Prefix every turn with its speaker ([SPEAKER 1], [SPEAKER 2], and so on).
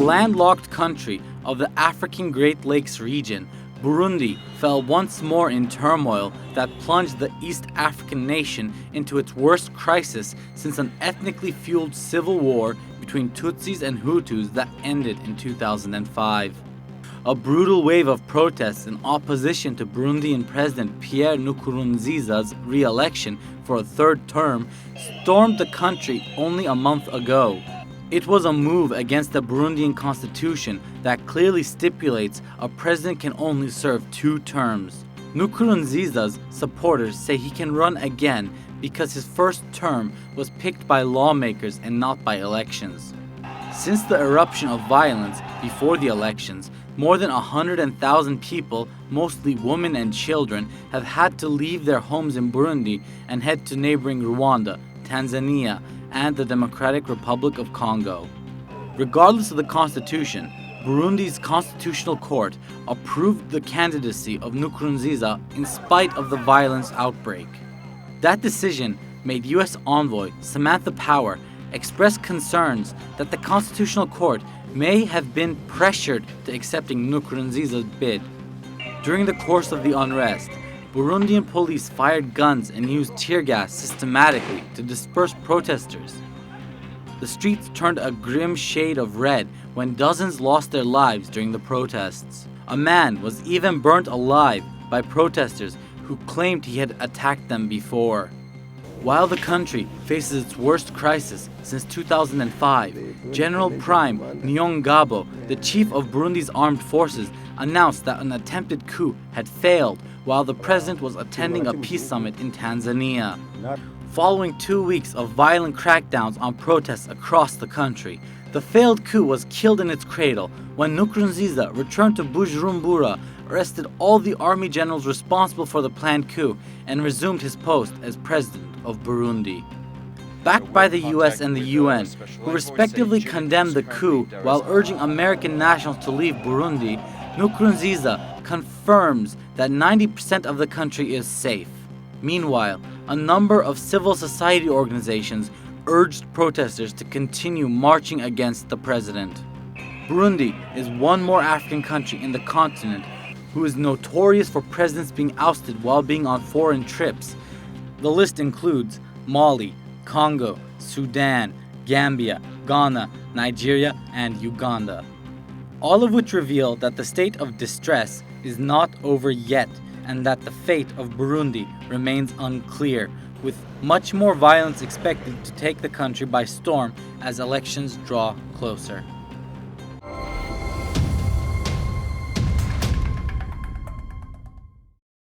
[SPEAKER 1] landlocked country of the African Great Lakes region, Burundi fell once more in turmoil that plunged the East African nation into its worst crisis since an ethnically fueled civil war between Tutsis and Hutus that ended in 2005. A brutal wave of protests in opposition to Burundian President Pierre Nkurunziza's re-election for a third term stormed the country only a month ago. It was a move against the Burundian constitution that clearly stipulates a president can only serve 2 terms. Nkurunziza's supporters say he can run again because his first term was picked by lawmakers and not by elections. Since the eruption of violence before the elections, more than 100,000 people, mostly women and children, have had to leave their homes in Burundi and head to neighboring Rwanda, Tanzania, and the Democratic Republic of Congo. Regardless of the constitution, Burundi's constitutional court approved the candidacy of Nkurunziza in spite of the violence outbreak. That decision made U.S. envoy Samantha Power express concerns that the constitutional court may have been pressured to accepting Nkurunziza's bid. During the course of the unrest, Burundian police fired guns and used tear gas systematically to disperse protesters. The streets turned a grim shade of red when dozens lost their lives during the protests. A man was even burnt alive by protesters who claimed he had attacked them before. While the country faces its worst crisis since 2005, General Prime Nyongabo, the chief of Burundi's armed forces, announced that an attempted coup had failed while the president was attending a peace summit in Tanzania. Following 2 weeks of violent crackdowns on protests across the country, the failed coup was killed in its cradle when Nkurunziza returned to Bujumbura, arrested all the army generals responsible for the planned coup, and resumed his post as president of Burundi. Backed by the US and the UN, who respectively condemned the coup while urging American nationals to leave Burundi, Nkurunziza confirms that 90% of the country is safe. Meanwhile, a number of civil society organizations urged protesters to continue marching against the president. Burundi is one more African country in the continent who is notorious for presidents being ousted while being on foreign trips. The list includes Mali, Congo, Sudan, Gambia, Ghana, Nigeria, and Uganda. All of which reveal that the state of distress is not over yet and that the fate of Burundi remains unclear, with much more violence expected to take the country by storm as elections draw closer.